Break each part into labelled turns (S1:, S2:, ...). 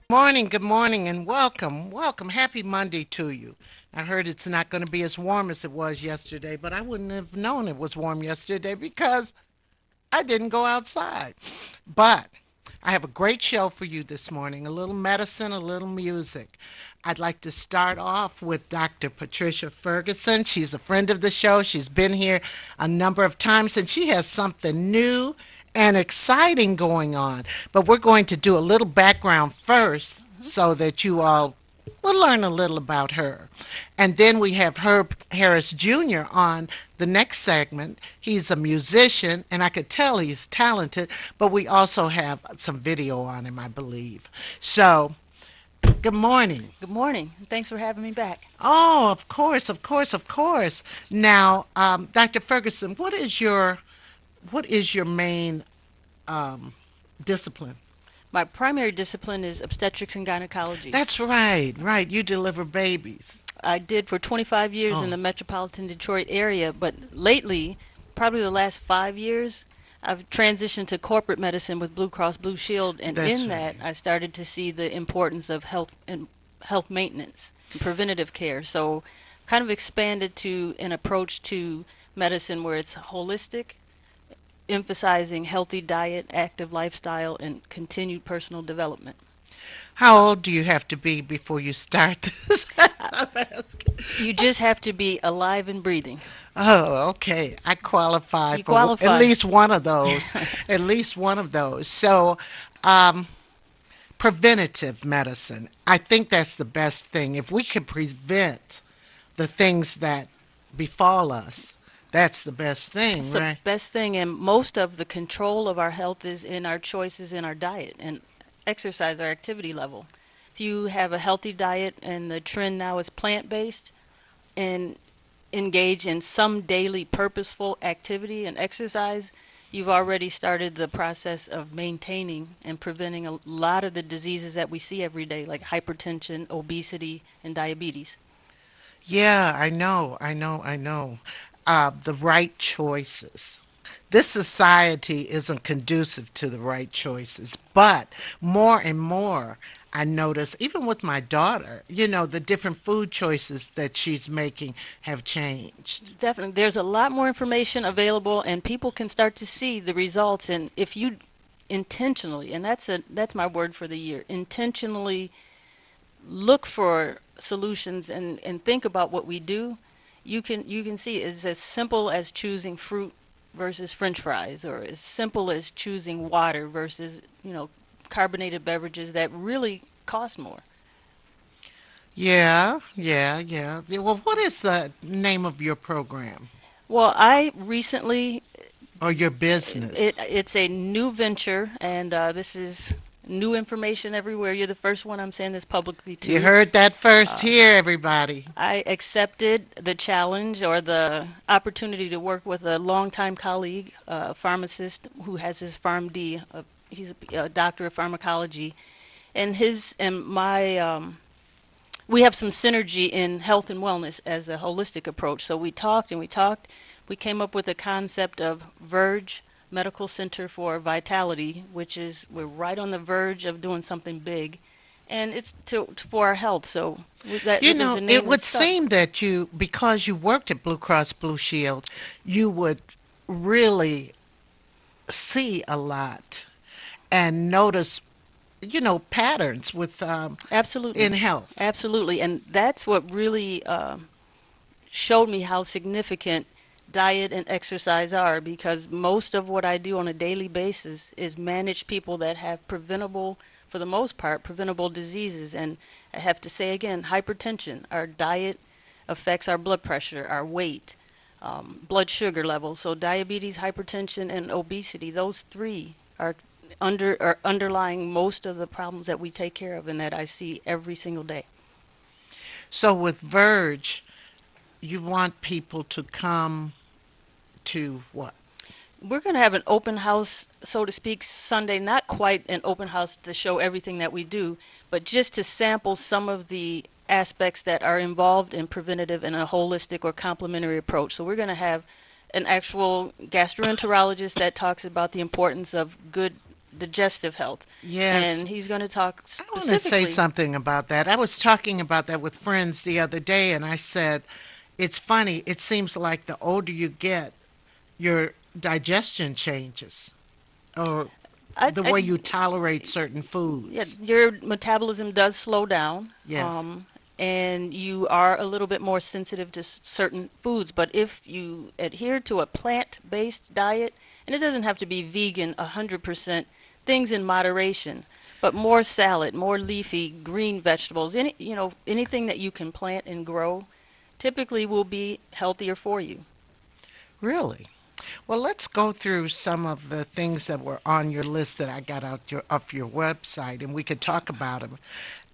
S1: Good morning, and welcome. Welcome. Happy Monday to you. I heard it's not going to be as warm as it was yesterday, but I wouldn't have known it was warm yesterday because I didn't go outside. But I have a great show for you this morning, a little medicine, a little music. I'd like to start off with Dr. Patricia Ferguson. She's a friend of the show. She's been here a number of times, and she has something new and exciting going on. But we're going to do a little background first so that you all will learn a little about her. And then we have Herb Harris Jr. on the next segment. He's a musician, and I could tell he's talented, but we also have some video on him, I believe. So, good morning.
S2: Good morning. Thanks for having me back.
S1: Oh, of course, of course, of course. Now, Dr. Ferguson, what is your main discipline?
S2: My primary discipline is obstetrics and gynecology.
S1: That's right, right. You deliver babies.
S2: I did for 25 years in
S1: Oh,
S2: the metropolitan Detroit area, but lately, probably the last 5 years, I've transitioned to corporate medicine with Blue Cross Blue Shield, and
S1: that's
S2: in that,
S1: right.
S2: I started to see the importance of health and health maintenance and preventative care. So, kind of expanded to an approach to medicine where it's holistic, emphasizing healthy diet, active lifestyle, and continued personal development.
S1: How old do you have to be before you start this? I'm asking.
S2: You just have to be alive and breathing.
S1: Oh, okay. I qualify
S2: You
S1: for at
S2: qualify.
S1: least one of those. At least one of those. So, um, preventative medicine. I think that's the best thing. If we could prevent the things that befall us, that's the best
S2: It's
S1: thing,
S2: the
S1: right?
S2: best thing, and most of the control of our health is in our choices in our diet and exercise, our activity level. If you have a healthy diet and the trend now is plant-based and engage in some daily purposeful activity and exercise, you've already started the process of maintaining and preventing a lot of the diseases that we see every day, like hypertension, obesity, and diabetes.
S1: Yeah, I know. The right choices. This society isn't conducive to the right choices, but more and more I notice, even with my daughter, the different food choices that she's making have changed.
S2: Definitely, there's a lot more information available, and people can start to see the results. And if you intentionally, and that's my word for the year, intentionally look for solutions and think about what we do, you can see it's as simple as choosing fruit versus French fries, or as simple as choosing water versus carbonated beverages that really cost more.
S1: Yeah. Well, what is the name of your program
S2: Well, I recently
S1: or your business?
S2: it's a new venture, and this is new information everywhere. You're the first one I'm saying this publicly
S1: You
S2: to.
S1: heard that first
S2: Uh,
S1: here, everybody.
S2: I accepted the challenge or the opportunity to work with a longtime colleague, a pharmacist who has his PharmD. He's a doctor of pharmacology, and his and my we have some synergy in health and wellness as a holistic approach. So we talked and we talked. We came up with a concept of Verge Medical Center for Vitality, which is we're right on the verge of doing something big, and it's for our health. So that
S1: You
S2: it was
S1: know,
S2: a
S1: it
S2: name that
S1: would
S2: stuck.
S1: seem that because you worked at Blue Cross Blue Shield, you would really see a lot and notice, patterns with in
S2: Absolutely,
S1: health.
S2: absolutely, and that's what really showed me how significant diet and exercise are, because most of what I do on a daily basis is manage people that have preventable, for the most part, preventable diseases. And I have to say again, hypertension, our diet affects our blood pressure, our weight, blood sugar levels. So diabetes, hypertension, and obesity, those three are underlying most of the problems that we take care of and that I see every single day.
S1: So with Verge, you want people to come to what?
S2: We're going to have an open house, so to speak, Sunday. Not quite an open house to show everything that we do, but just to sample some of the aspects that are involved in preventative and a holistic or complementary approach. So we're going to have an actual gastroenterologist that talks about the importance of good digestive health.
S1: Yes.
S2: And he's going to talk
S1: I want to say
S2: specifically.
S1: something about that. I was talking about that with friends the other day, and I said, it's funny. It seems like the older you get, your digestion changes, or the
S2: I
S1: way you tolerate certain
S2: Yeah,
S1: foods.
S2: your metabolism does slow down,
S1: Yes.
S2: and you are a little bit more sensitive to certain foods. But if you adhere to a plant-based diet, and it doesn't have to be vegan 100%, things in moderation, but more salad, more leafy green vegetables, anything that you can plant and grow, typically will be healthier for you.
S1: Really? Well, let's go through some of the things that were on your list that I got out off your website, and we could talk about them.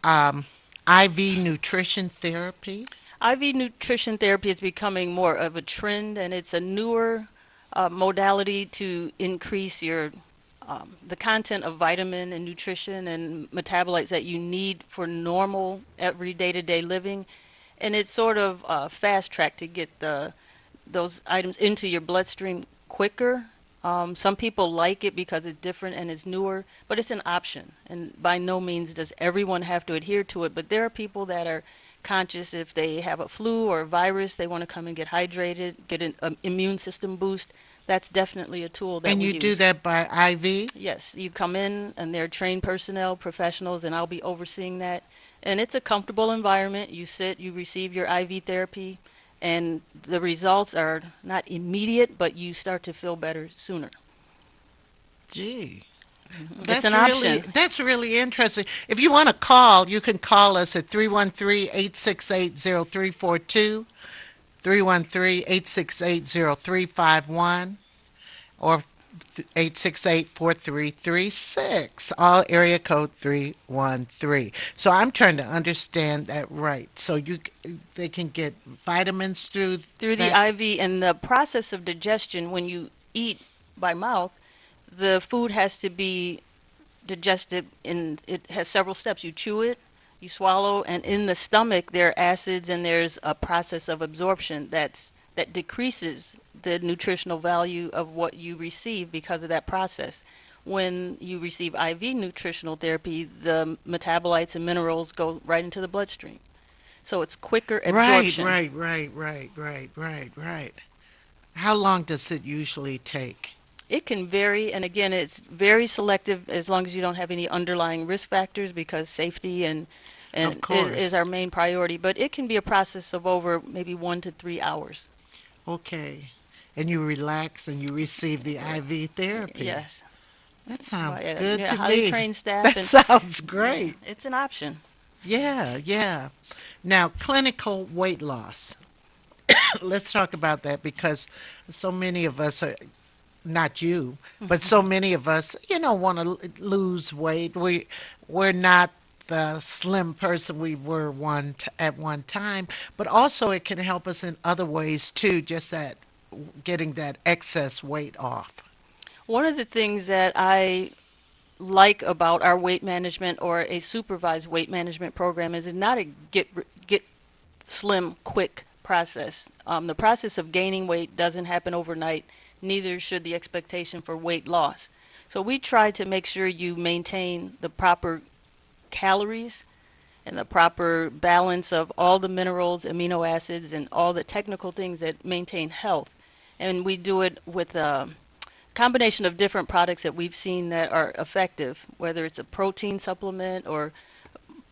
S1: Um, IV nutrition therapy.
S2: IV nutrition therapy is becoming more of a trend, and it's a newer modality to increase your the content of vitamin and nutrition and metabolites that you need for normal every day-to-day living. And it's sort of fast track to get those items into your bloodstream quicker. Some people like it because it's different and it's newer, but it's an option. And by no means does everyone have to adhere to it. But there are people that are conscious if they have a flu or a virus, they want to come and get hydrated, get an immune system boost. That's definitely a tool that
S1: And
S2: we
S1: you do
S2: use.
S1: that by IV?
S2: Yes, you come in and they're trained personnel, professionals, and I'll be overseeing that. And it's a comfortable environment. You sit, you receive your IV therapy, and the results are not immediate, but you start to feel better sooner.
S1: Gee,
S2: It's an option.
S1: that's really interesting. If you want to call, you can call us at 313-868-0342, 313-868-0351, or 868-4336, all area code 313. So I'm trying to understand that right. So they can get vitamins through
S2: Through the
S1: that.
S2: IV and the process of digestion, when you eat by mouth, the food has to be digested in it has several steps. You chew it, you swallow, and in the stomach there are acids and there's a process of absorption that decreases the nutritional value of what you receive because of that process. When you receive IV nutritional therapy, the metabolites and minerals go right into the bloodstream. So it's quicker
S1: Right,
S2: absorption.
S1: right, right, right, right, right, right. How long does it usually take?
S2: It can vary, and again, it's very selective as long as you don't have any underlying risk factors because safety and
S1: Of
S2: is
S1: course.
S2: our main priority. But it can be a process of over maybe 1 to 3 hours.
S1: Okay. And you relax and you receive the IV therapy.
S2: Yes,
S1: That
S2: by
S1: sounds
S2: a
S1: good to
S2: highly
S1: me.
S2: trained staff,
S1: That
S2: and
S1: sounds
S2: yeah,
S1: great.
S2: it's an option.
S1: Yeah, yeah. Now, clinical weight loss. Let's talk about that because so many of us are, not you, but so many of us, want to lose weight. We're not the slim person we were at one time, but also it can help us in other ways too, just that getting that excess weight off.
S2: One of the things that I like about our weight management or a supervised weight management program is it's not a get slim quick process. The process of gaining weight doesn't happen overnight, neither should the expectation for weight loss. So we try to make sure you maintain the proper calories and the proper balance of all the minerals, amino acids, and all the technical things that maintain health. And we do it with a combination of different products that we've seen that are effective, whether it's a protein supplement or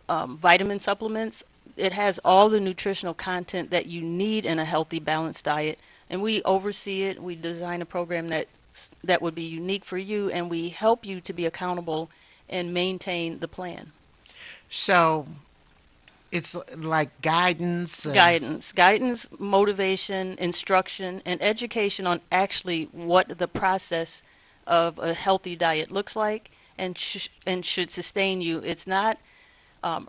S2: vitamin supplements. It has all the nutritional content that you need in a healthy, balanced diet. And we oversee it. We design a program that would be unique for you, and we help you to be accountable and maintain the plan.
S1: So it's like guidance and
S2: Guidance, motivation, instruction, and education on actually what the process of a healthy diet looks like and should sustain you. It's not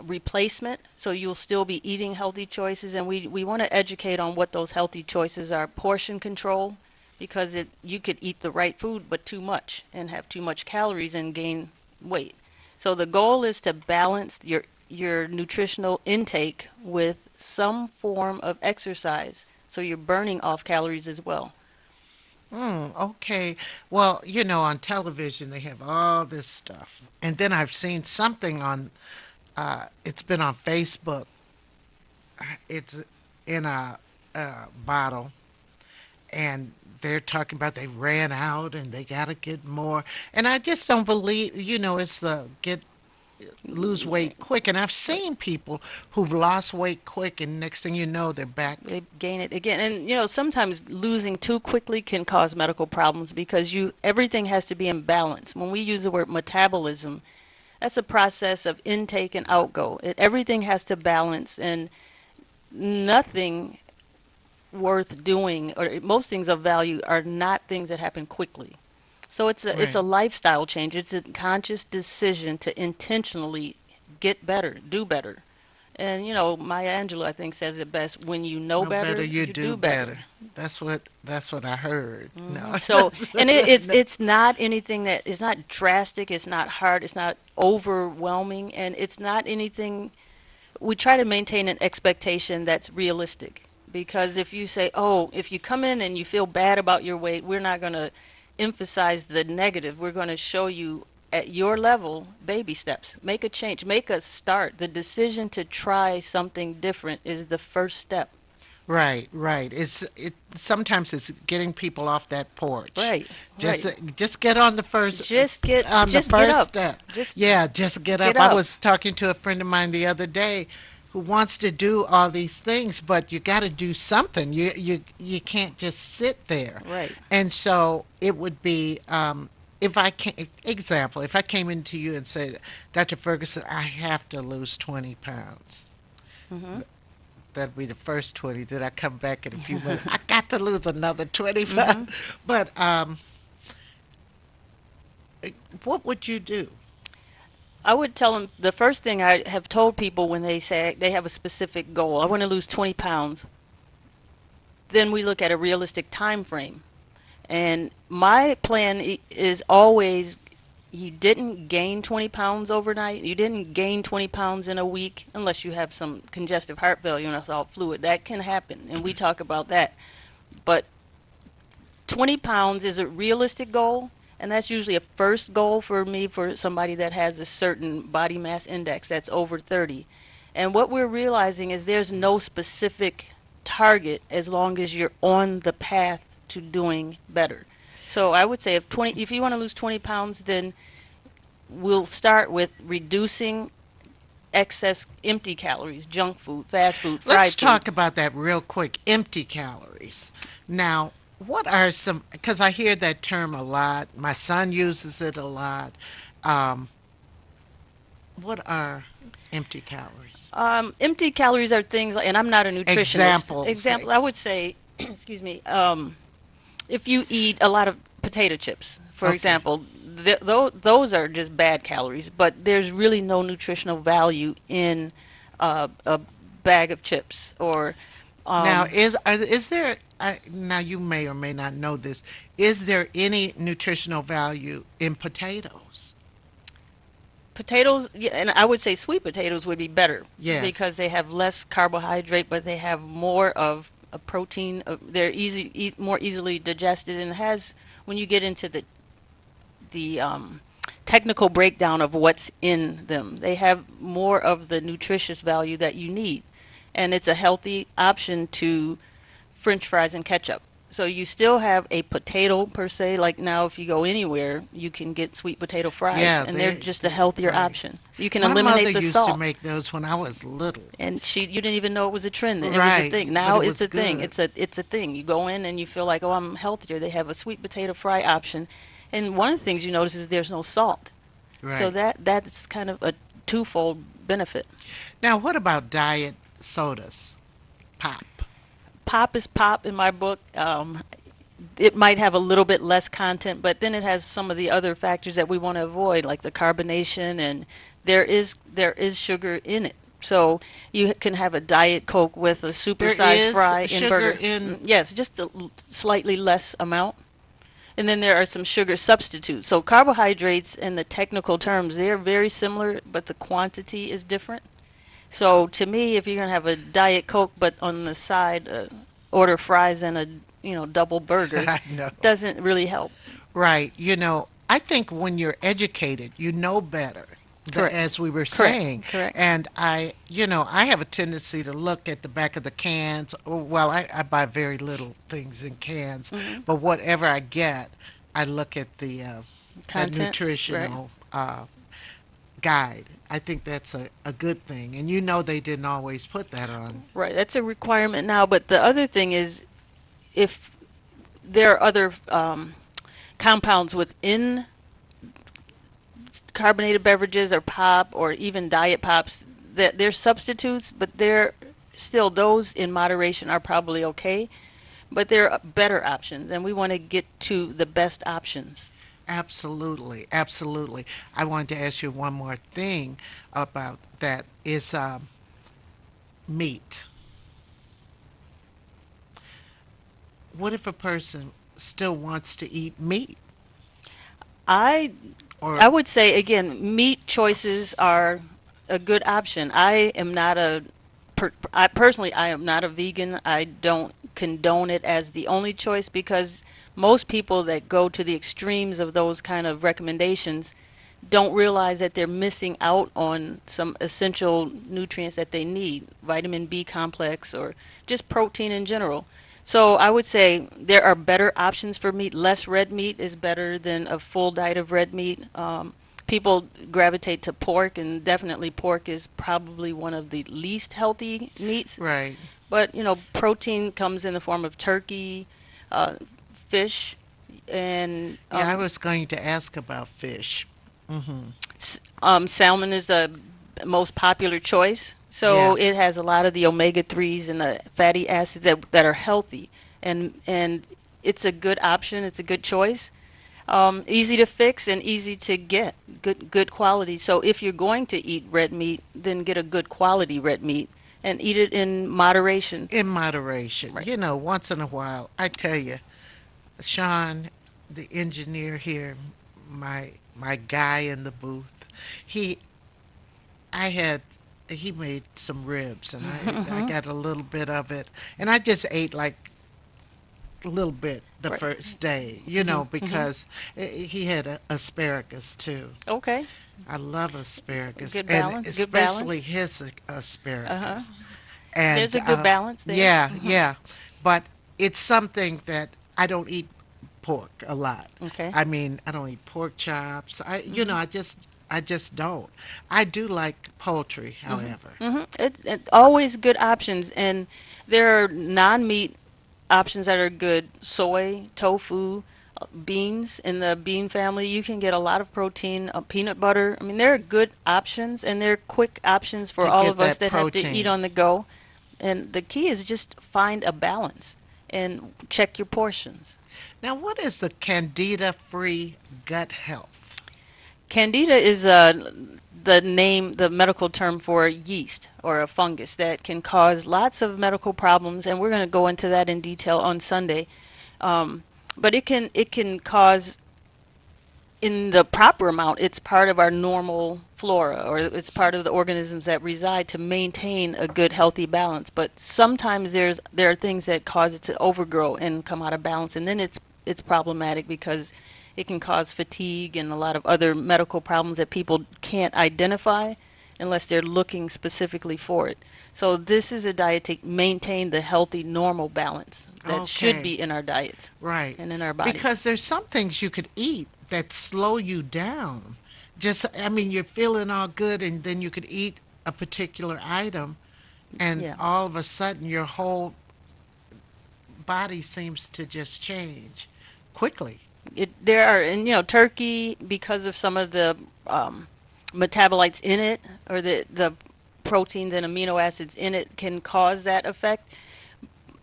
S2: replacement, so you'll still be eating healthy choices, and we want to educate on what those healthy choices are. Portion control, because you could eat the right food but too much and have too much calories and gain weight. So the goal is to balance your nutritional intake with some form of exercise, so you're burning off calories as well.
S1: Okay. Well, on television they have all this stuff. And then I've seen something it's been on Facebook. It's in a bottle, and they're talking about they ran out and they got to get more. And I just don't believe, it's the get lose weight quick. And I've seen people who've lost weight quick, and next thing you know, they're back.
S2: They gain it again. And sometimes losing too quickly can cause medical problems because everything has to be in balance. When we use the word metabolism, that's a process of intake and outgo. Everything has to balance, and nothing worth doing, or most things of value, are not things that happen quickly. So it's a
S1: Right.
S2: lifestyle change. It's a conscious decision to intentionally get better, do better. And Maya Angelou, I think, says it best: when you know
S1: No better,
S2: better,
S1: you
S2: you
S1: do
S2: do better.
S1: better. That's what I heard. No.
S2: So, and it's
S1: No.
S2: it's not anything that is not drastic. It's not hard. It's not overwhelming, and it's not anything. We try to maintain an expectation that's realistic, because if you say, oh, if you come in and you feel bad about your weight, we're not going to emphasize the negative. We're going to show you at your level baby steps. Make a change, make a start. The decision to try something different is the first step.
S1: Right, right. Sometimes it's getting people off that porch.
S2: Right,
S1: Just
S2: right.
S1: just get on the first on the
S2: Just get
S1: first
S2: up.
S1: step.
S2: Just
S1: Yeah, just get
S2: get
S1: up. I
S2: up.
S1: was talking to a friend of mine the other day who wants to do all these things, but you got to do something. You can't just sit there.
S2: Right.
S1: And so it would be if I can example, if I came into you and said, Dr. Ferguson, I have to lose 20 pounds.
S2: Mhm.
S1: That'd be the first 20. Then I come back in a few minutes. I got to lose another 25.
S2: Mhm.
S1: But what would you do?
S2: I would tell them the first thing I have told people when they say they have a specific goal. I want to lose 20 pounds. Then we look at a realistic time frame. And my plan is always, you didn't gain 20 pounds overnight. You didn't gain 20 pounds in a week unless you have some congestive heart failure and it's all fluid. That can happen, and we talk about that. But 20 pounds is a realistic goal, and that's usually a first goal for me for somebody that has a certain body mass index that's over 30. And what we're realizing is there's no specific target as long as you're on the path to doing better. So I would say if you want to lose 20 pounds, then we'll start with reducing excess empty calories, junk food, fast food,
S1: Let's
S2: fried food.
S1: talk about that real quick. Empty calories. Now, what are some, because I hear that term a lot. My son uses it a lot. Um, what are empty calories?
S2: Empty calories are things, and I'm not a nutritionist.
S1: Examples.
S2: Example, I would say, excuse me, if you eat a lot of potato chips, for
S1: Okay.
S2: example, those are just bad calories, but there's really no nutritional value in a bag of chips. Or
S1: Now,
S2: um,
S1: is there, now you may or may not know this, is there any nutritional value in potatoes?
S2: potatoes, yeah, and I would say sweet potatoes would be better
S1: Yes.
S2: because they have less carbohydrate, but they have more of a protein. They're more easily digested, and has, when you get into the technical breakdown of what's in them, they have more of the nutritious value that you need, and it's a healthy option to French fries and ketchup. So you still have a potato per se. Like now, if you go anywhere, you can get sweet potato fries,
S1: Yeah,
S2: and they're just a
S1: they
S2: healthier
S1: right.
S2: option. You can
S1: My mother
S2: eliminate the
S1: used to
S2: salt.
S1: make those when I was little.
S2: And you didn't even know it was a trend then. It was a
S1: Right,
S2: thing.
S1: but
S2: Now
S1: it
S2: it's
S1: was
S2: a thing.
S1: good.
S2: It's a thing. You go in and you feel like, oh, I'm healthier. They have a sweet potato fry option, and one of the things you notice is there's no salt. So
S1: Right.
S2: that's kind of a twofold benefit.
S1: Now, what about diet sodas? Pop.
S2: Pop is pop in my book. It might have a little bit less content, but then it has some of the other factors that we want to avoid, like the carbonation, and there is sugar in it. So you can have a diet Coke with a
S1: There
S2: supersized
S1: is
S2: fry in
S1: sugar
S2: burger.
S1: in.
S2: Yes, just a slightly less amount. And then there are some sugar substitutes. So carbohydrates, in the technical terms, they're very similar, but the quantity is different. So to me, if you're gonna have a diet Coke, but on the side order fries and double burger
S1: I know.
S2: doesn't really help.
S1: Right. I think when you're educated, you know better,
S2: Correct.
S1: as we were
S2: Correct.
S1: saying.
S2: Correct.
S1: And I have a tendency to look at the back of the cans. Well, I buy very little things in cans,
S2: Hmm.
S1: but whatever I get, I look at that
S2: Content. Right.
S1: nutritional guide. I think that's a good thing. And they didn't always put that on.
S2: Right. That's a requirement now. But the other thing is, if there are other compounds within carbonated beverages or pop or even diet pops, that they're substitutes, but they're still, those in moderation are probably okay. But there are better options, and we want to get to the best options.
S1: Absolutely, absolutely. I wanted to ask you one more thing about that is meat. What if a person still wants to eat meat?
S2: I
S1: Or
S2: I would say again, meat choices are a good option. I personally, I am not a vegan. I don't condone it as the only choice because most people that go to the extremes of those kind of recommendations don't realize that they're missing out on some essential nutrients that they need, vitamin B complex or just protein in general. So I would say there are better options for meat. Less red meat is better than a full diet of red meat. People gravitate to pork, and definitely pork is probably one of the least healthy meats.
S1: right.
S2: But protein comes in the form of turkey, uh, fish, and
S1: Yeah, I was going to ask about fish. Hmm.
S2: salmon is the most popular choice.
S1: Yeah.
S2: So it has a lot of the omega 3s and the fatty acids that are healthy. And it's a good option. It's a good choice. Easy to fix and easy to get. Good quality. So if you're going to eat red meat, then get a good quality red meat and eat it in moderation.
S1: In moderation.
S2: Right.
S1: Once in a while. I tell you, Sean, the engineer here, my guy in the booth, he I had he made some ribs and I got a little bit of it and I just ate like a little bit the
S2: Right.
S1: first day,
S2: Hmm.
S1: because he had asparagus too.
S2: Okay.
S1: I love asparagus
S2: Good
S1: and
S2: balance. Good
S1: especially
S2: balance.
S1: his
S2: Uh-huh.
S1: asparagus.
S2: There's
S1: And
S2: a good balance there.
S1: yeah,
S2: Hmm.
S1: yeah, but it's something that I don't eat pork a lot.
S2: Okay.
S1: I mean, I don't eat pork chops.
S2: Hmm.
S1: I just don't. I do like poultry,
S2: Hmm.
S1: however.
S2: Hmm. It always good options, and there are non-meat options that are good. Soy, tofu, beans in the bean family. You can get a lot of protein. Peanut butter. I mean, there are good options, and they're quick options for
S1: To
S2: all
S1: get
S2: of us
S1: that
S2: that have to eat
S1: protein.
S2: on the go. And the key is just find a balance and check your portions.
S1: Now, what is the candida-free gut health?
S2: Candida is the medical term for yeast or a fungus that can cause lots of medical problems, and we're going to go into that in detail on Sunday. Um, but it can cause, in the proper amount, it's part of our normal flora, or it's part of the organisms that reside to maintain a good healthy balance. But sometimes there are things that cause it to overgrow and come out of balance, and then it's problematic because it can cause fatigue and a lot of other medical problems that people can't identify unless they're looking specifically for it. So this is a diet to maintain the healthy normal balance that should
S1: Okay,
S2: be in our diets
S1: right.
S2: and in our bodies.
S1: Because there's some things you could eat that slow you down. I mean, you're feeling all good, and then you could eat a particular item, and
S2: Yeah.
S1: all of a sudden your whole body seems to just change quickly.
S2: There are, and turkey, because of some of the um, metabolites in it, or the proteins and amino acids in it, can cause that effect.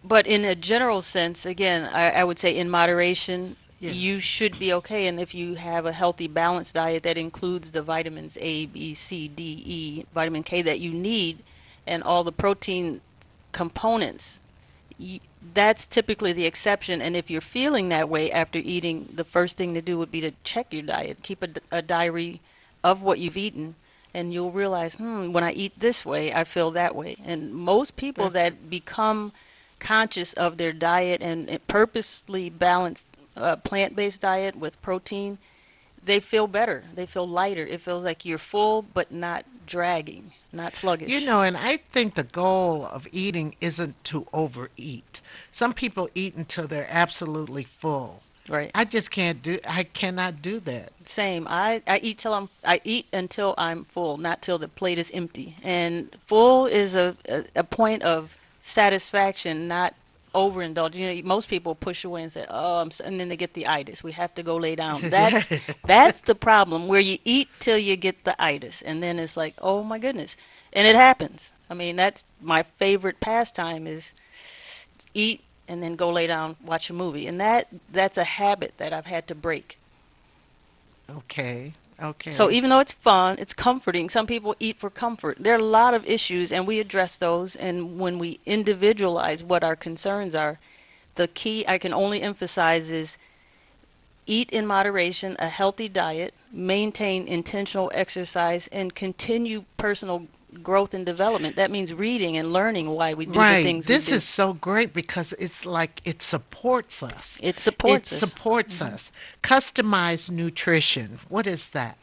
S2: But in a general sense, again, I would say in moderation,
S1: Yeah.
S2: you should be okay. And if you have a healthy, balanced diet that includes the vitamins A, B, C, D, E, vitamin K that you need, and all the protein components, that's typically the exception. And if you're feeling that way after eating, the first thing to do would be to check your diet. Keep a diary of what you've eaten, and you'll realize, when I eat this way, I feel that way. And most people
S1: That's
S2: that become conscious of their diet and purposely balanced plant-based diet with protein, they feel better. They feel lighter. It feels like you're full but not dragging, not
S1: You
S2: sluggish.
S1: know, and I think the goal of eating isn't to overeat. Some people eat until they're absolutely full.
S2: Right.
S1: I cannot do that.
S2: Same. I eat until I'm full, not till the plate is empty. And full is a point of satisfaction, not overindulge. You know, most people push away and say, "Oh," and then they get the itis. We have to go lay down. That's the problem where you eat till you get the itis, and then it's like, "Oh my goodness," and it happens. I mean, that's my favorite pastime is eat and then go lay down, watch a movie, and that's a habit that I've had to break.
S1: Okay.
S2: So
S1: Okay.
S2: even though it's fun, it's comforting. Some people eat for comfort. There are a lot of issues, and we address those. And when we individualize what our concerns are, the key I can only emphasize is eat in moderation, a healthy diet, maintain intentional exercise, and continue personal growth and development. That means reading and learning why we do the
S1: Right.
S2: things we
S1: This
S2: do.
S1: is so great because it's like it supports us.
S2: It
S1: It
S2: supports us.
S1: supports us. Customized nutrition. What is that?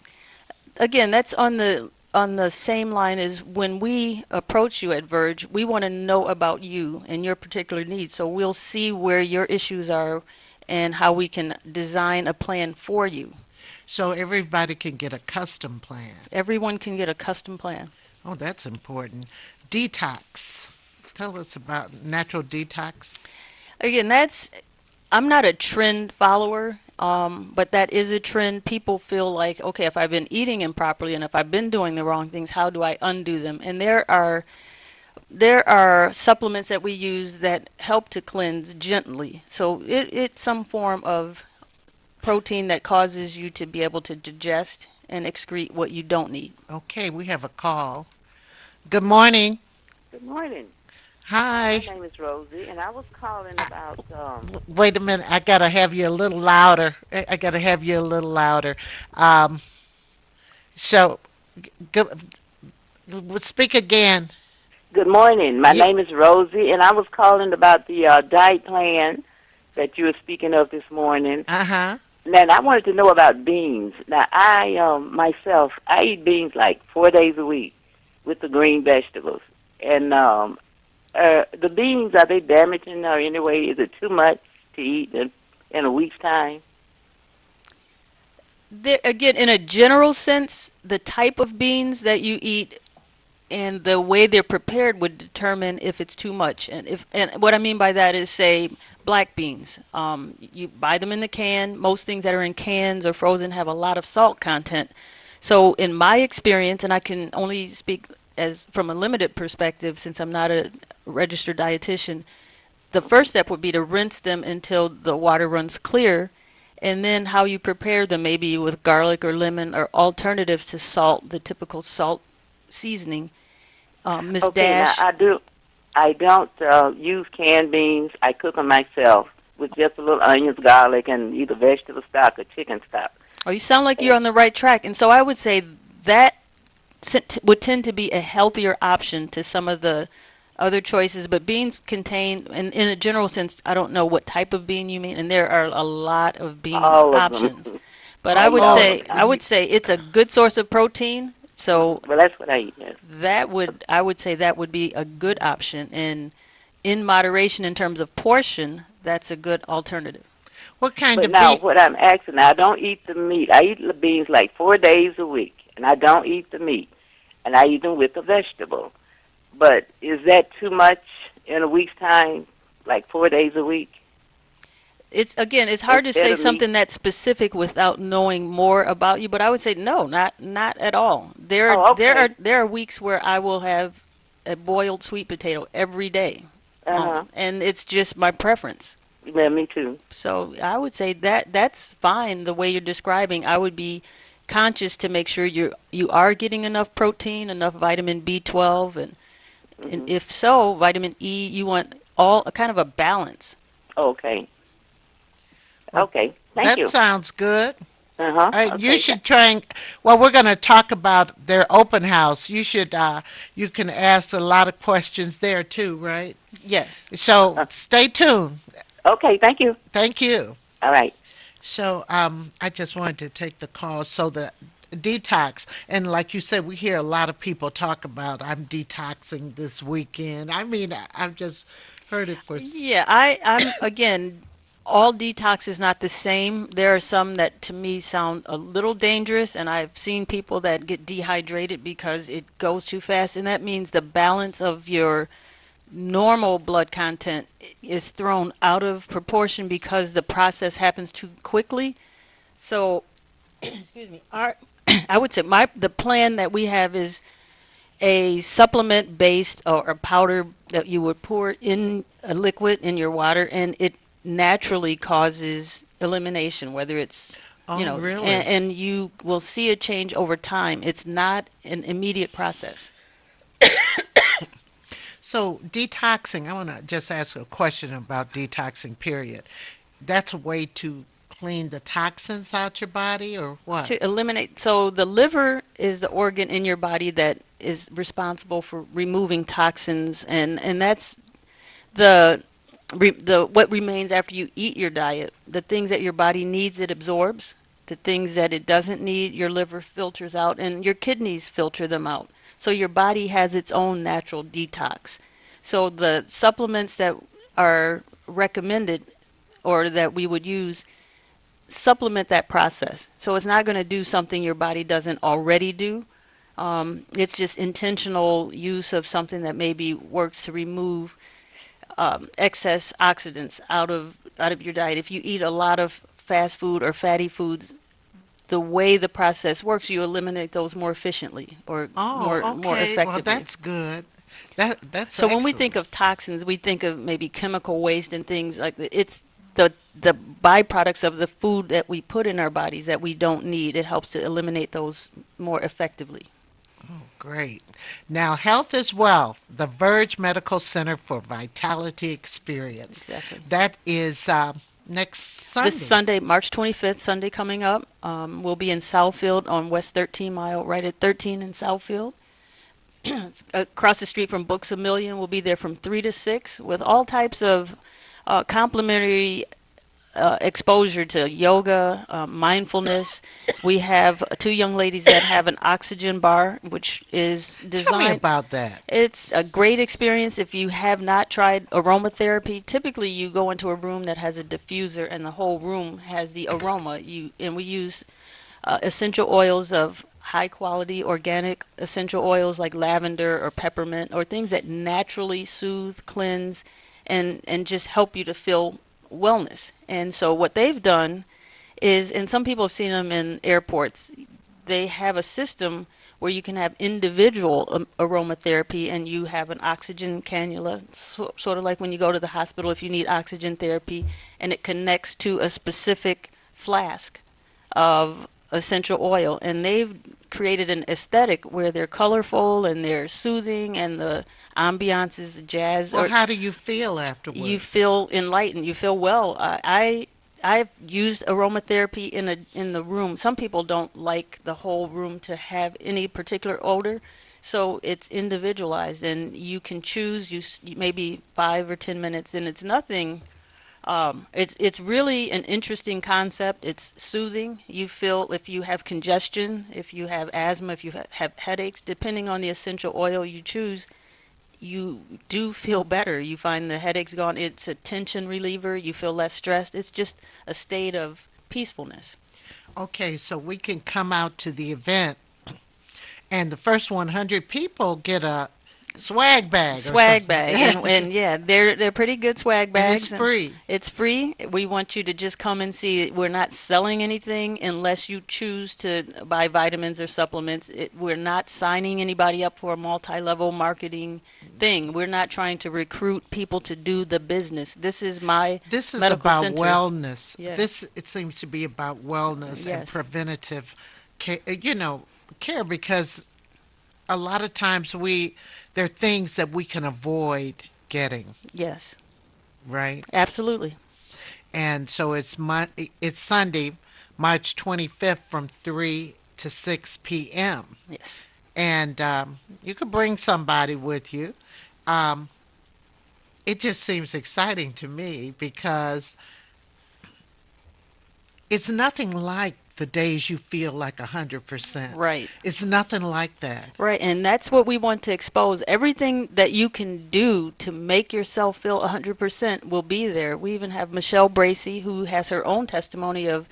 S2: Again, that's on the same line as when we approach you at Verge, we want to know about you and your particular needs. So we'll see where your issues are and how we can design a plan for you.
S1: So everybody can get a custom plan.
S2: Everyone can get a custom plan.
S1: Oh, that's important. Detox. Tell us about natural detox.
S2: Again, I'm not a trend follower, but that is a trend. People feel like, okay, if I've been eating improperly and if I've been doing the wrong things, how do I undo them? And there are supplements that we use that help to cleanse gently. So it's some form of protein that causes you to be able to digest and excrete what you don't need.
S1: Okay, we have a call. Good morning.
S3: Good morning. My
S1: Hi.
S3: name is Rosie, and I was calling
S1: I,
S3: about.
S1: Wait a minute. I gotta have you a little louder. I gotta have you a little louder. Um, so, g- speak again.
S3: Good morning. My
S1: You,
S3: name is Rosie, and I was calling about the diet plan that you were speaking of this morning.
S1: uh-huh.
S3: Now, I wanted to know about beans. Now, I myself, I eat beans like 4 days a week with the green vegetables, and the beans, are they damaging or anyway? Is it too much to eat in a week's time?
S2: There, again, in a general sense, the type of beans that you eat and the way they're prepared would determine if it's too much. And what I mean by that is, say, black beans. You buy them in the can. Most things that are in cans or frozen have a lot of salt content. So in my experience, and I can only speak as from a limited perspective since I'm not a registered dietitian, the first step would be to rinse them until the water runs clear, and then how you prepare them, maybe with garlic or lemon or alternatives to salt, the typical salt seasoning. Miss
S3: Okay, now
S2: Dash,
S3: I don't use canned beans. I cook them myself with just a little onions, garlic, and either vegetable stock or chicken stock.
S2: oh, you sound like you're
S3: And
S2: on the right track. And so I would say that would tend to be a healthier option to some of the other choices. But beans contain, and in a general sense, I don't know what type of bean you mean, and there are a lot of bean
S3: all of them.
S2: options. But
S3: I know.
S2: I would say it's a good source of protein. So
S3: Well, that's what I eat. Yes.
S2: I would say that would be a good option, and in moderation in terms of portion, that's a good alternative.
S1: What kind
S3: But
S1: of
S3: now,
S1: bean?
S3: what I'm asking, I don't eat the meat. I eat the beans like 4 days a week, and I don't eat the meat, and I eat them with the vegetable. But is that too much in a week's time? Like 4 days a week
S2: It's hard to
S3: instead
S2: say
S3: of meat?
S2: something that specific without knowing more about you, but I would say no, not at all.
S3: Oh, okay.
S2: There are weeks where I will have a boiled sweet potato every day,
S3: Uh huh.
S2: and it's just my preference.
S3: Yeah, me too.
S2: So I would say that that's fine the way you're describing. I would be conscious to make sure you are getting enough protein, enough vitamin B12, and
S3: Hmm.
S2: if so, vitamin E. You want all a kind of a balance.
S3: Okay.
S1: Well,
S3: Okay. Thank
S1: that
S3: you.
S1: sounds good.
S3: Uh huh.
S1: You
S3: Okay.
S1: should try and, well, we're going to talk about their open house. You can ask a lot of questions there too, right?
S2: Yes.
S1: So stay tuned.
S3: Okay, thank you.
S1: Thank you.
S3: All right.
S1: So I just wanted to take the call so the detox, and like you said, we hear a lot of people talk about I'm detoxing this weekend. I mean, I've just heard it for.
S2: Yeah, I'm again, all detox is not the same. There are some that to me sound a little dangerous, and I've seen people that get dehydrated because it goes too fast, and that means the balance of your normal blood content is thrown out of proportion because the process happens too quickly. So, excuse me, our I would say the plan that we have is a supplement based or a powder that you would pour in a liquid in your water, and it naturally causes elimination, whether it's,
S1: Oh, really?
S2: and you will see a change over time. It's not an immediate process.
S1: So detoxing, I want to just ask a question about detoxing, period. That's a way to clean the toxins out your body or what?
S2: To eliminate, so the liver is the organ in your body that is responsible for removing toxins, and that's the the what remains after you eat your diet. The things that your body needs, it absorbs. The things that it doesn't need, your liver filters out, and your kidneys filter them out. So your body has its own natural detox. So the supplements that are recommended or that we would use supplement that process. So it's not going to do something your body doesn't already do. It's just intentional use of something that maybe works to remove excess oxidants out of your diet. If you eat a lot of fast food or fatty foods, the way the process works, you eliminate those more efficiently or
S1: Oh,
S2: more
S1: okay. Well,
S2: effectively.
S1: that's good. That's
S2: So when we think
S1: excellent.
S2: of toxins, we think of maybe chemical waste and things like that. It's the byproducts of the food that we put in our bodies that we don't need. It helps to eliminate those more effectively.
S1: Great. Now, Health is Wealth, the Verge Medical Center for Vitality Experience.
S2: Exactly.
S1: That is next
S2: This
S1: Sunday.
S2: Sunday, March 25th, Sunday coming up, we'll be in Southfield on West 13 Mile, right at 13 in Southfield. It's across the street from Books A Million. We'll be there from 3 to 6 with all types of complimentary exposure to yoga, mindfulness. We have two young ladies that have an oxygen bar, which is
S1: Tell me
S2: designed.
S1: about that.
S2: It's a great experience if you have not tried aromatherapy. Typically, you go into a room that has a diffuser, and the whole room has the aroma. And we use essential oils of high quality organic essential oils like lavender or peppermint or things that naturally soothe, cleanse, and just help you to feel wellness. And so what they've done is, and some people have seen them in airports, they have a system where you can have individual aromatherapy, and you have an oxygen cannula, sort of like when you go to the hospital if you need oxygen therapy, and it connects to a specific flask of essential oil. And they've created an aesthetic where they're colorful and they're soothing, and the ambiance is jazz.
S1: Well,
S2: Or
S1: how do you feel
S2: you
S1: afterwards?
S2: feel enlightened, you feel well. I've used aromatherapy in the room. Some people don't like the whole room to have any particular odor, so it's individualized, and you can choose. Maybe 5 or 10 minutes, and it's nothing. It's really an interesting concept. It's soothing. You feel if you have congestion, if you have asthma, if you have headaches, depending on the essential oil you choose, you do feel better. You find the headaches gone. It's a tension reliever. You feel less stressed. It's just a state of peacefulness.
S1: Okay, so we can come out to the event, and the first 100 people get a swag bag or
S2: Swag
S1: something.
S2: bag, and yeah, they're pretty good swag
S1: And it's
S2: bags, and
S1: free.
S2: it's free. We want you to just come and see. We're not selling anything unless you choose to buy vitamins or supplements. We're not signing anybody up for a multi-level marketing thing. We're not trying to recruit people to do the business. This is my
S1: This is
S2: medical
S1: about
S2: center.
S1: wellness.
S2: Yes.
S1: This it seems to be about wellness and
S2: Yes.
S1: preventative care, care because a lot of times there are things that we can avoid getting,
S2: Yes.
S1: right?
S2: Absolutely.
S1: And so it's Sunday, March 25th from 3 to 6 p.m.
S2: Yes.
S1: And you could bring somebody with you. Um, it just seems exciting to me because it's nothing like the days you feel like 100%.
S2: Right.
S1: It's nothing like that.
S2: Right, and that's what we want to expose. Everything that you can do to make yourself feel 100% will be there. We even have Michelle Bracy, who has her own testimony of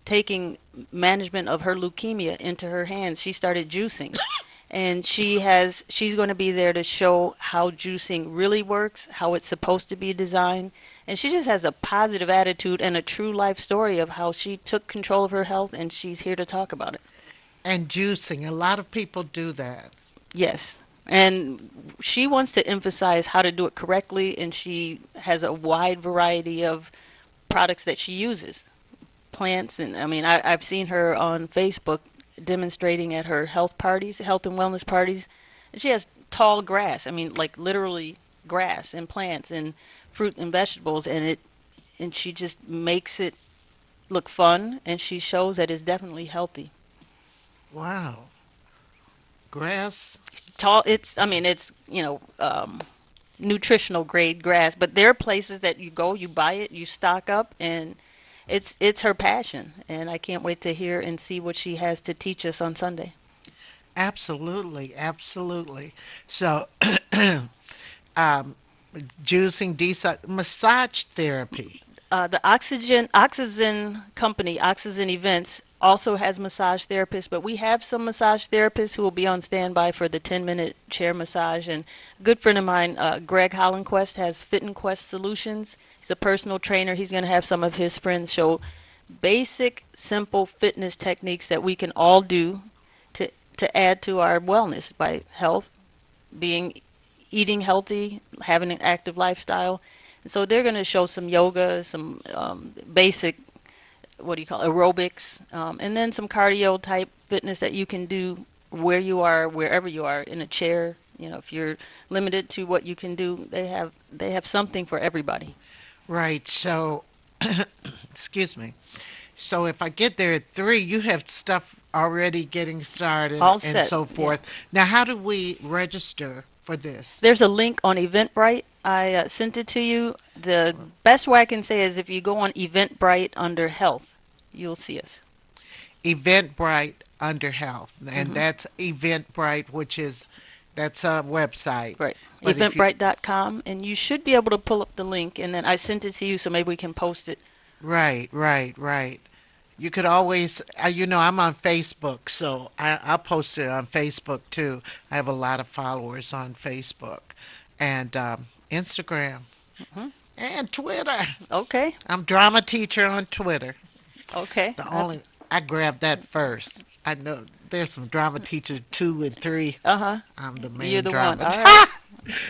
S2: taking management of her leukemia into her hands. She started juicing. And she's going to be there to show how juicing really works, how it's supposed to be designed. And she just has a positive attitude and a true life story of how she took control of her health, and she's here to talk about it.
S1: And juicing, a lot of people do that.
S2: Yes. And she wants to emphasize how to do it correctly, and she has a wide variety of products that she uses. Plants, and I mean, I've seen her on Facebook demonstrating at her health parties, health and wellness parties. And she has tall grass. I mean, like literally grass and plants and fruit and vegetables, and she just makes it look fun, and she shows that it's definitely healthy.
S1: Wow. Grass?
S2: Tall, it's, I mean, it's, nutritional grade grass, but there are places that you go, you buy it, you stock up, and it's her passion, and I can't wait to hear and see what she has to teach us on Sunday.
S1: Absolutely, absolutely. So, um, juicing, massage therapy.
S2: The Oxygen company, Oxygen Events, also has massage therapists, but we have some massage therapists who will be on standby for the 10-minute chair massage. And a good friend of mine, Greg Hollandquest, has Fit and Quest Solutions. He's a personal trainer. He's going to have some of his friends show basic, simple fitness techniques that we can all do to add to our wellness by health, eating healthy, having an active lifestyle. And so they're going to show some yoga, some basic, what do you call aerobics, and then some cardio type fitness that you can do where you are, wherever you are, in a chair. If you're limited to what you can do, they have something for everybody.
S1: Right. So, excuse me. So if I get there at 3, you have stuff already getting started
S2: All
S1: and
S2: set.
S1: so
S2: Yeah.
S1: forth. Now, how do we register for this?
S2: There's a link on Eventbrite. I sent it to you. The best way I can say is if you go on Eventbrite under health, you'll see us.
S1: Eventbrite under health, and
S2: Mhm.
S1: that's Eventbrite, that's a website.
S2: Right.
S1: But if you,
S2: Eventbrite.com, and you should be able to pull up the link, and then I sent it to you, so maybe we can post it.
S1: right, right, right. You could always, I'm on Facebook, so I'll post it on Facebook too. I have a lot of followers on Facebook and Instagram
S2: Mhm.
S1: and Twitter.
S2: Okay.
S1: I'm drama teacher on Twitter.
S2: Okay.
S1: I grabbed that first. I know there's some drama teacher 2 and 3.
S2: Uh-huh.
S1: I'm the
S2: You're
S1: main
S2: the one.
S1: drama.
S2: All right.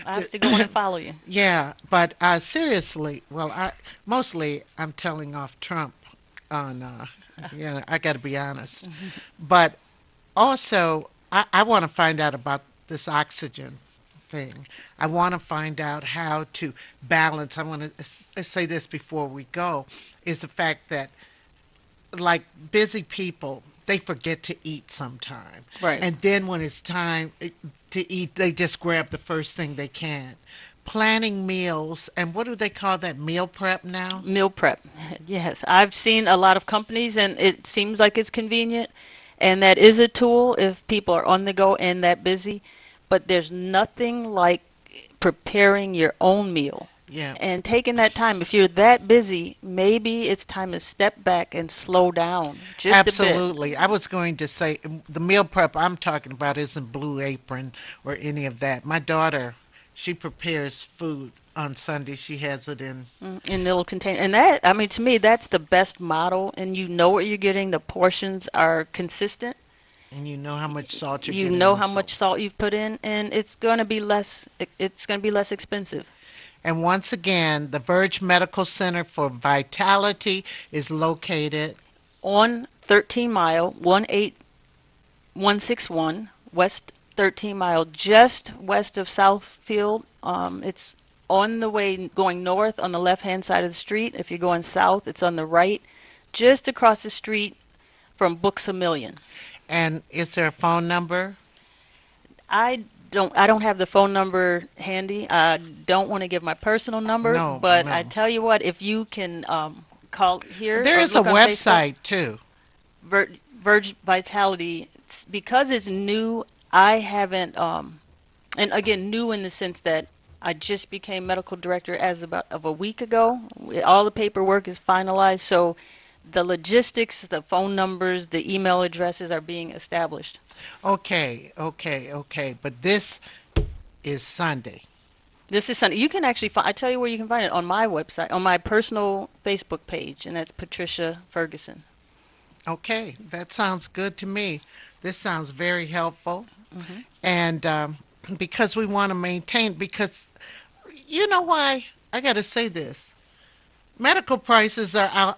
S2: I have to go in and follow you.
S1: Yeah, but seriously, well, mostly I'm telling off Trump on. I got to be honest, but also I want to find out about this oxygen thing. I want to find out how to balance. I want to say this before we go, is the fact that like busy people, they forget to eat sometime.
S2: Right.
S1: And then when it's time to eat, they just grab the first thing they can. Planning meals, and what do they call that? Meal prep now?
S2: Meal prep. Yes. I've seen a lot of companies, and it seems like it's convenient, and that is a tool if people are on the go and that busy. But there's nothing like preparing your own meal
S1: Yeah,
S2: and taking that time. If you're that busy, maybe it's time to step back and slow down just a bit.
S1: absolutely. I was going to say the meal prep I'm talking about isn't Blue Apron or any of that. My daughter, she prepares food on Sunday. She has it in.
S2: In little container. And that, I mean, to me, that's the best model. And you know what you're getting. The portions are consistent.
S1: And you know how much salt you're
S2: You
S1: getting.
S2: know
S1: and
S2: how
S1: so-
S2: much salt you've put in, and it's going to be less. It's going to be less expensive.
S1: And once again, the Verge Medical Center for Vitality is located.
S2: On 13 Mile, 18161 West 13 Mile, just west of Southfield. It's on the way going north on the left-hand side of the street. If you're going south, it's on the right, just across the street from Books A Million.
S1: And is there a phone number?
S2: I I don't have the phone number handy. I don't want to give my personal number,
S1: No,
S2: but I
S1: no.
S2: tell you what, if you can call here
S1: There
S2: or
S1: is a
S2: look on Facebook,
S1: website too.
S2: Verge Vitality, because it's new, I haven't, and again, new in the sense that I just became medical director as about of a week ago. All the paperwork is finalized, so the logistics, the phone numbers, the email addresses are being established.
S1: Okay, okay, okay. But this is Sunday.
S2: This is Sunday. You can actually find, I tell you where you can find it on my website, on my personal Facebook page, and that's Patricia Ferguson.
S1: Okay, that sounds good to me. This sounds very helpful.
S2: Hmm.
S1: And because we want to maintain, because you know why? I got to say this. Medical prices are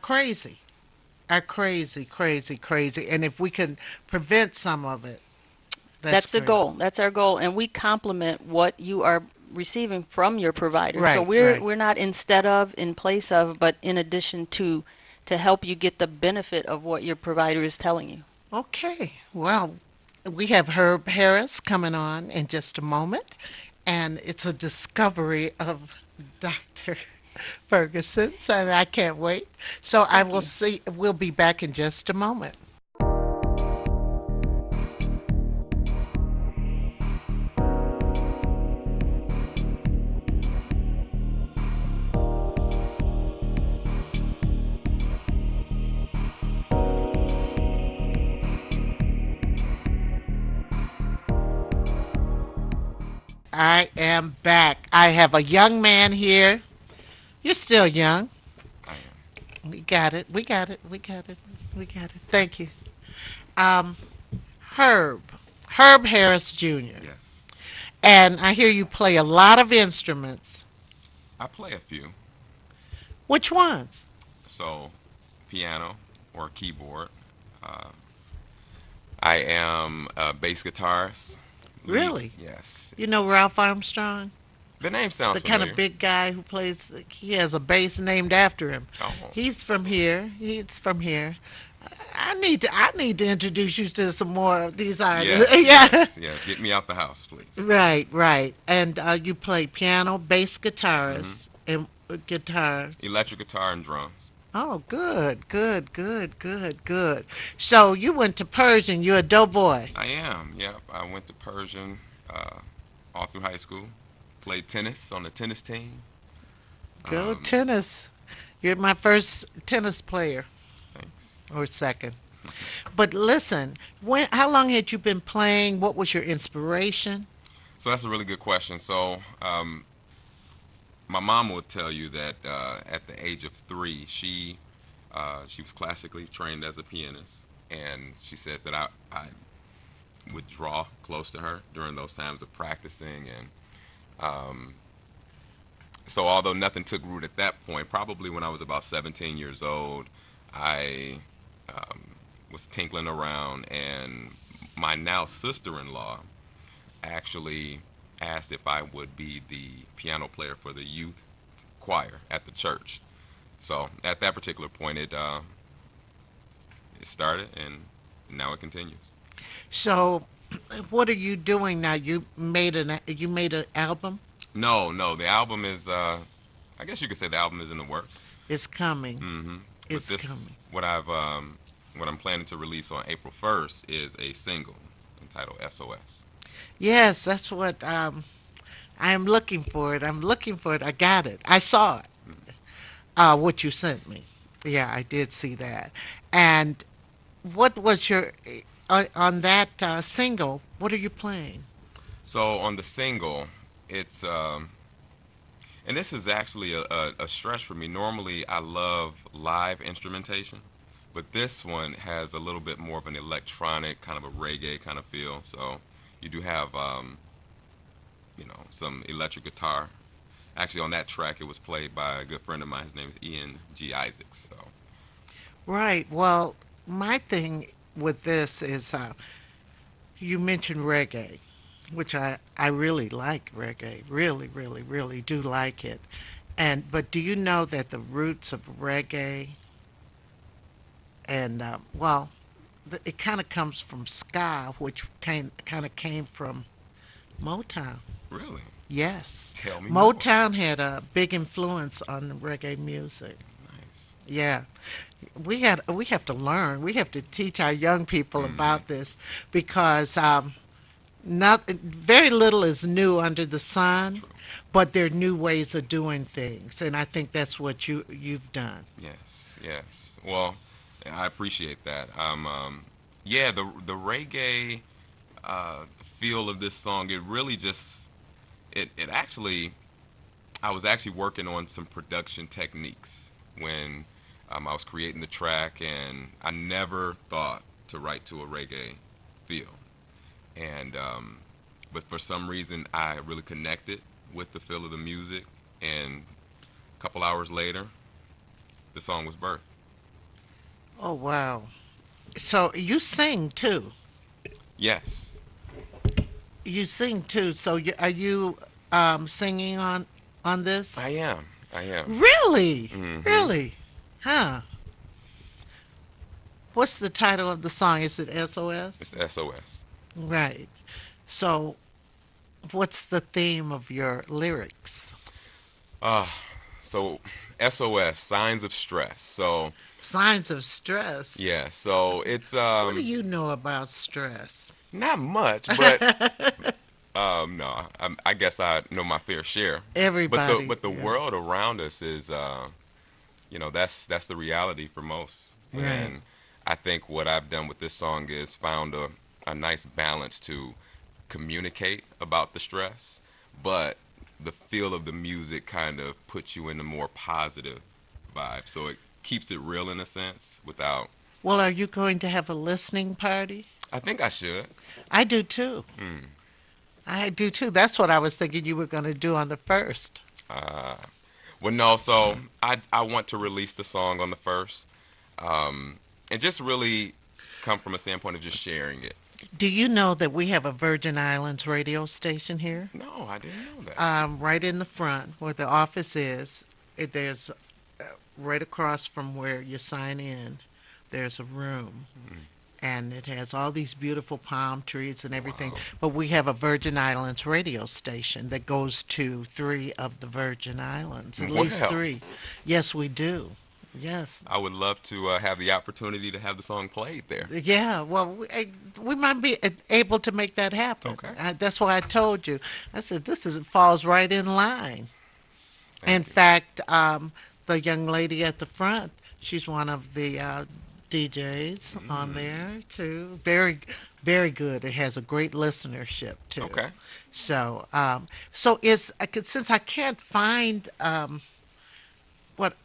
S1: crazy. Are crazy, crazy, crazy. And if we can prevent some of it, that's
S2: That's the
S1: great.
S2: goal. That's our goal, and we complement what you are receiving from your provider. So
S1: Right,
S2: we're
S1: right.
S2: we're not instead of, in place of, but in addition to help you get the benefit of what your provider is telling you.
S1: Okay. Well, we have Herb Harris coming on in just a moment, and it's a discovery of Dr. Ferguson's, and I can't wait. So I
S2: Thank
S1: will
S2: you.
S1: see, we'll be back in just a moment. I am back. I have a young man here. You're still young.
S4: I am.
S1: We got it. We got it. We got it. We got it. Thank you. Um, Herb. Herb Harris Jr.
S4: Yes.
S1: And I hear you play a lot of instruments.
S4: I play a few.
S1: Which ones?
S4: So, piano or keyboard. Uh, I am a bass guitarist. Lead.
S1: Really?
S4: Yes.
S1: You know Ralph Armstrong?
S4: The name
S1: The
S4: sounds
S1: kind of
S4: familiar.
S1: big guy who plays, he has a bass named after him.
S4: Oh.
S1: He's from here. He's from here. I need to introduce you to some more of these artists.
S4: Yes,
S1: Yeah.
S4: yes, yes. Get me out the house, please.
S1: Right, right. And you play piano, bass
S4: Hmm.
S1: guitarist, and guitar.
S4: Electric guitar and drums.
S1: Oh, good, good, good, good, good. So you went to Persian. You're a doughboy.
S4: I am. Yep. I went to Persian uh, all through high school. Played tennis on the tennis team.
S1: Go
S4: Um,
S1: tennis. You're my first tennis player,
S4: thanks.
S1: or second. But listen, how long had you been playing? What was your inspiration?
S4: So that's a really good question. So my mom would tell you that at the age of 3, she was classically trained as a pianist, and she says that I would draw close to her during those times of practicing, and um, so although nothing took root at that point, probably when I was about 17 years old, I um, was tinkling around, and my now sister-in-law actually asked if I would be the piano player for the youth choir at the church. So at that particular point, it started, and now it continues.
S1: So, what are you doing now? You made an album.
S4: No, no, the album is. I guess you could say the album is in the works.
S1: It's coming.
S4: But
S1: It's
S4: this,
S1: coming.
S4: what I'm planning to release on April 1st is a single entitled SOS.
S1: Yes, that's what I am looking for it. I'm looking for it. I got it. I saw it. What you sent me. Yeah, I did see that. And what was your on that single? What are you playing?
S4: So on the single, it's and this is actually a stretch for me. Normally, I love live instrumentation, but this one has a little bit more of an electronic, kind of a reggae kind of feel. So you do have, some electric guitar. Actually, on that track, it was played by a good friend of mine. His name is Ian G. Isaacs. So,
S1: Right. Well, my thing with this is you mentioned reggae, which I really like reggae. Really, really, really do like it. And but do you know that the roots of reggae and well, it kind of comes from ska, which kind of came from Motown.
S4: Really?
S1: Yes.
S4: Tell me more.
S1: Motown had a big influence on reggae music.
S4: Nice.
S1: Yeah. We have to learn. We have to teach our young people
S4: Hmm.
S1: about this because not very little is new under the sun,
S4: True.
S1: but there are new ways of doing things, and I think that's what you've done.
S4: Yes. Yes. Well, I appreciate that. Yeah, the reggae feel of this song, it really just it actually I was actually working on some production techniques when I was creating the track, and I never thought to write to a reggae feel. And but for some reason, I really connected with the feel of the music, and a couple hours later, the song was birthed.
S1: Oh wow! So you sing too.
S4: Yes,
S1: You sing too. So are you singing on this?
S4: I am. I am.
S1: Really?
S4: Hmm.
S1: Really? Huh? What's the title of the song? Is it SOS?
S4: It's SOS.
S1: Right. So what's the theme of your lyrics?
S4: Uh, so SOS, signs of stress. So
S1: Signs of stress.
S4: yeah, so it's
S1: What do you know about stress?
S4: not much, but no, I guess I know my fair share.
S1: Everybody.
S4: But the
S1: Yeah.
S4: world around us is that's the reality for most.
S1: Right.
S4: And I think what I've done with this song is found a nice balance to communicate about the stress, but the feel of the music kind of puts you in a more positive vibe. So it keeps it real in a sense without.
S1: Well, are you going to have a listening party?
S4: I think I should.
S1: I do too.
S4: Hmm.
S1: I do too. That's what I was thinking you were going to do on the first.
S4: Uh, well, no. So I want to release the song on the first, and just really come from a standpoint of just sharing it.
S1: Do you know that we have a Virgin Islands radio station here?
S4: No, I didn't know that.
S1: Right in the front where the office is, there's right across from where you sign in, there's a room.
S4: Hmm.
S1: And it has all these beautiful palm trees and everything.
S4: Wow.
S1: But we have a Virgin Islands radio station that goes to three of the Virgin Islands, at least
S4: Well,
S1: three. Yes, we do. Yes.
S4: I would love to have the opportunity to have the song played there.
S1: Yeah, well, we might be able to make that happen.
S4: Okay.
S1: That's why I told you. I said falls right in line. In
S4: Thank you.
S1: fact, the young lady at the front, she's one of the DJs on
S4: Mm.
S1: there too. Very, very good. It has a great listenership too.
S4: Okay.
S1: So since I can't find what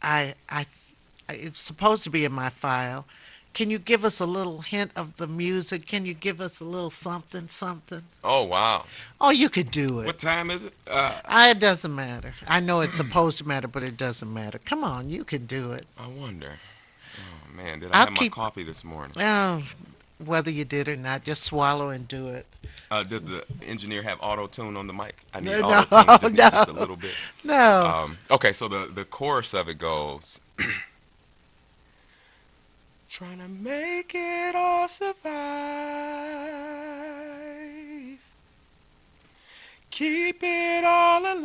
S1: it's supposed to be in my file, can you give us a little hint of the music? Can you give us a little something, something?
S4: Oh wow.
S1: Oh, you could do it.
S4: What time is it?
S1: It doesn't matter. I know it's supposed to matter, but it doesn't matter. Come on, you can do it.
S4: I wonder. Oh man, did I
S1: I'll
S4: have my
S1: keep.
S4: coffee this morning?
S1: Whether you did or not, just swallow and do it.
S4: Does the engineer have auto tune on the mic? I need
S1: No,
S4: auto tune. Just need just a
S1: no,
S4: little bit.
S1: no.
S4: Okay, so the chorus of it goes. Trying to make it all survive. Keep it all alive.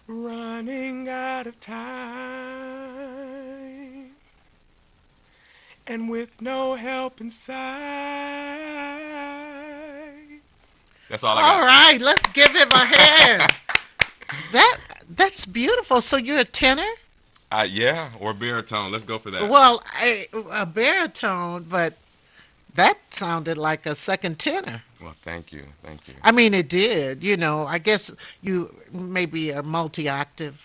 S4: Running out of time. And with no help in sight. That's all I
S1: All
S4: got.
S1: right, let's give him a hand. That that's beautiful. So you're a tenor?
S4: Yeah, or baritone. Let's go for that.
S1: Well, a baritone, but that sounded like a second tenor.
S4: Well, thank you. Thank you.
S1: I mean, it did. I guess you maybe a multi-octave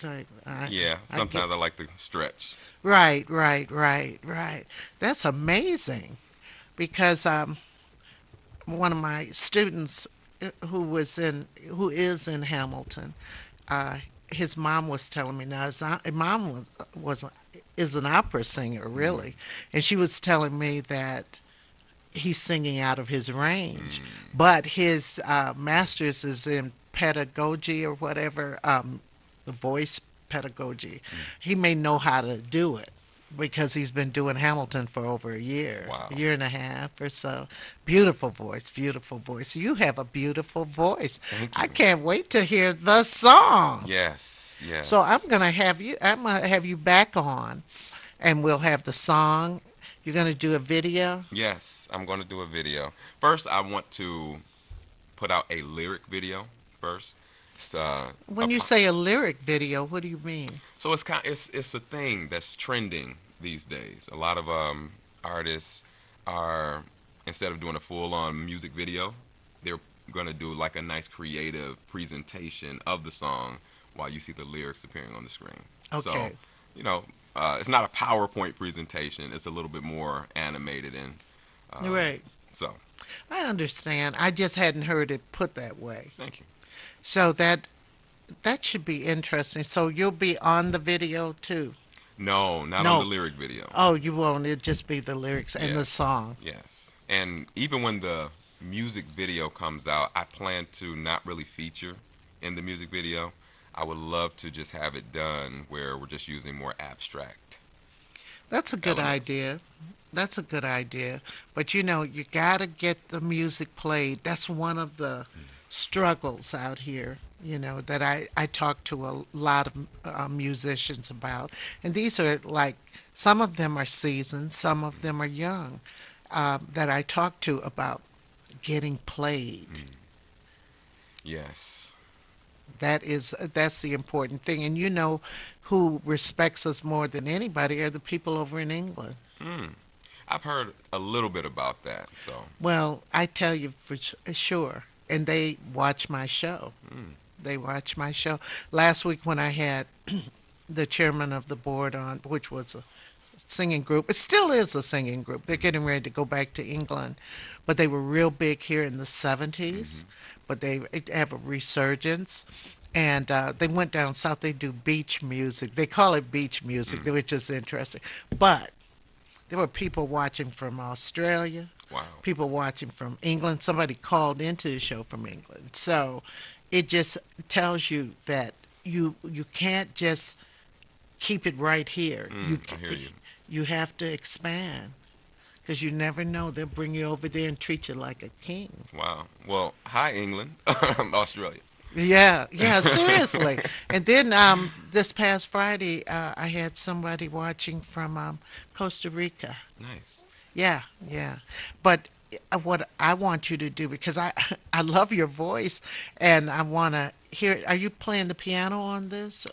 S1: type.
S4: Yeah,
S1: I get,
S4: sometimes I like to stretch.
S1: right, right, right, right. That's amazing because one of my students who is in Hamilton, uh, his mom was telling me now. His mom was is an opera singer
S4: Mm,
S1: really, and she was telling me that he's singing out of his range,
S4: mm,
S1: but his master's is in pedagogy or whatever, the voice pedagogy.
S4: mm.
S1: He may know how to do it. because he's been doing Hamilton for over a
S4: Wow.
S1: year and a half or so. Beautiful voice, beautiful voice. You have a beautiful voice.
S4: Thank
S1: I
S4: you.
S1: can't wait to hear the song.
S4: Yes,
S1: So I'm
S4: yes.
S1: gonna have you. I'm gonna have you back on, and we'll have the song. You're gonna do a video.
S4: Yes, I'm going to do a video. First, I want to put out a lyric video first. It's, a,
S1: When you say a lyric video, what do you mean?
S4: so it's a thing that's trending these days. A lot of artists are, instead of doing a full-on music video, they're going to do like a nice creative presentation of the song while you see the lyrics appearing on the screen. So,
S1: Okay.
S4: you know, it's not a PowerPoint presentation. It's a little bit more animated and
S1: Right.
S4: so.
S1: I understand. I just hadn't heard it put that way.
S4: Thank you.
S1: So that should be interesting. So you'll be on the video too.
S4: No, not on
S1: No.
S4: the lyric video.
S1: Oh, you won't. It'll just be the lyrics and the
S4: Yes,
S1: song.
S4: yes. And even when the music video comes out, I plan to not really feature in the music video. I would love to just have it done where we're just using more abstract
S1: That's a good
S4: elements.
S1: idea. That's a good idea. But you know, you gotta get the music played. That's one of the struggles out here, you know, that I talk to a lot of musicians about. And these are like, some of them are seasoned, some of them are young, that I talk to about getting played.
S4: Yes.
S1: That's the important thing. And you know who respects us more than anybody are the people over in England.
S4: Mm. I've heard a little bit about that. So,
S1: Well, I tell you for sure. And they watch my show.
S4: mm,
S1: They watch my show. Last week when I had the chairman of the board on, which was a singing group, it still is a singing group. They're getting ready to go back to England, but they were real big here in the 70s,
S4: hmm,
S1: but they have a resurgence. And they went down south. They do beach music. They call it beach music,
S4: mm,
S1: which is interesting. But there were people watching from Australia,
S4: wow.
S1: people watching from England. Somebody called into the show from England. So it just tells you that you can't just keep it right here.
S4: I hear you.
S1: You have to expand because you never know. They'll bring you over there and treat you like a king.
S4: Wow. Well, hi, England, Australia.
S1: Yeah, yeah, seriously. And then this past Friday, I had somebody watching from Costa Rica.
S4: Nice.
S1: Yeah, yeah. But what I want you to do, because I love your voice, and I want to hear. Are you playing the piano on this?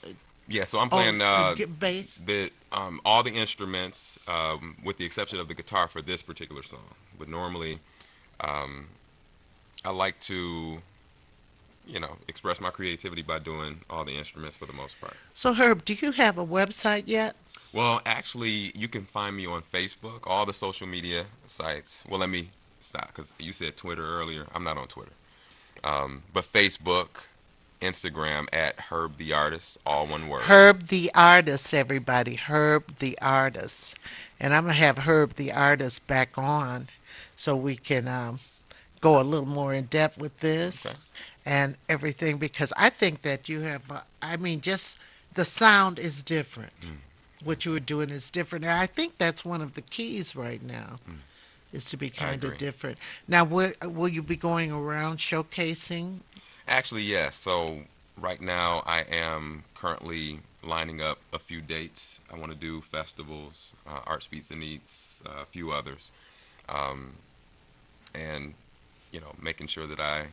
S4: Yeah, so I'm
S1: Oh,
S4: playing
S1: bass.
S4: the all the instruments, with the exception of the guitar for this particular song. But normally, um, I like to, express my creativity by doing all the instruments for the most part.
S1: So Herb, do you have a website yet?
S4: Well, actually, you can find me on Facebook, all the social media sites. Well, let me stop because you said Twitter earlier. I'm not on Twitter. But Facebook, Instagram at Herb the Artist, all one word.
S1: Herb the Artist, everybody. Herb the Artist. And I'm going to have Herb the Artist back on so we can go a little more in depth with this
S4: Okay.
S1: and everything because I think that you have, I mean, just the sound is different.
S4: Mm.
S1: What you were doing is different. And I think that's one of the keys right now
S4: Mm.
S1: is to be
S4: I
S1: kind of
S4: agree.
S1: different. Now, will you be going around showcasing?
S4: Actually, yes. So right now, I am currently lining up a few dates. I want to do festivals, Art Speaks and Eats, a few others, um, and making sure that I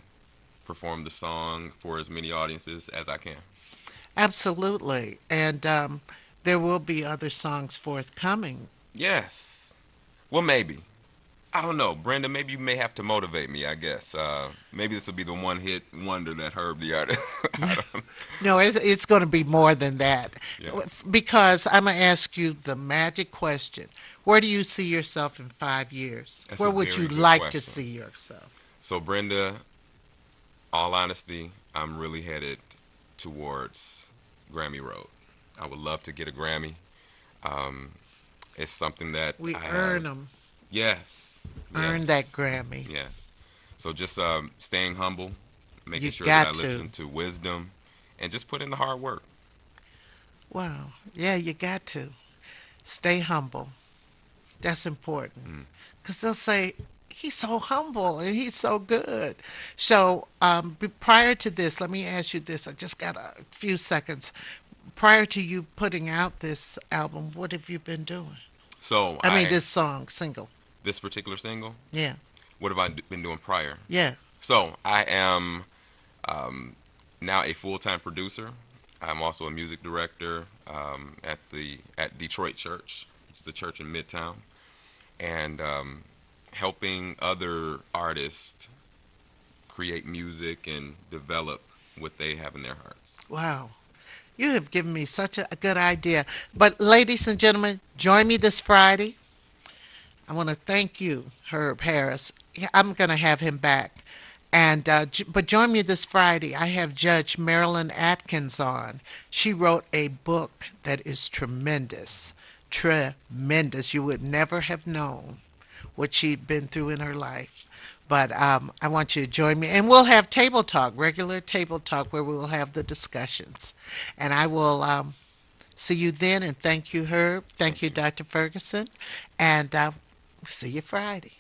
S4: perform the song for as many audiences as I can.
S1: Absolutely. And there will be other songs forthcoming.
S4: Yes. Well, maybe. I don't know, Brenda. Maybe you may have to motivate me. I guess maybe this will be the one-hit wonder that Herb the Artist. I don't,
S1: No, it's going to be more than that.
S4: yeah,
S1: Because I'm going to ask you the magic question. Where do you see yourself in 5 years?
S4: that's
S1: Where
S4: a
S1: would you
S4: very good
S1: like to
S4: question.
S1: see yourself?
S4: So, Brenda, all honesty, I'm really headed towards Grammy Road. I would love to get a Grammy. Um, it's something that
S1: We
S4: I
S1: earn
S4: have.
S1: them.
S4: Yes.
S1: Earn that Grammy.
S4: Yes. So just staying humble, making
S1: You
S4: sure that I
S1: got to.
S4: listen to wisdom, and just put in the hard work.
S1: Wow. Yeah, you got to. Stay humble. That's important.
S4: Mm.
S1: Because they'll say, he's so humble and he's so good. So, prior to this, let me ask you this. I just got a few seconds. Prior to you putting out this album, what have you been doing?
S4: So
S1: I mean, this song, single.
S4: this particular single,
S1: Yeah.
S4: what have I been doing prior?
S1: Yeah.
S4: So I am um, now a full-time producer. I'm also a music director at Detroit Church, which is a church in Midtown, and helping other artists create music and develop what they have in their hearts.
S1: Wow. You have given me such a good idea. But, ladies and gentlemen, join me this Friday. I want to thank you, Herb Harris. Yeah, I'm going to have him back. And but join me this Friday. I have Judge Marilyn Atkins on. She wrote a book that is tremendous, tremendous. You would never have known what she'd been through in her life. But I want you to join me, and we'll have table talk, regular table talk, where we will have the discussions. And I will see you then. And thank you, Herb. Thank
S4: Thank
S1: you,
S4: you.
S1: Dr. Ferguson. And see you Friday.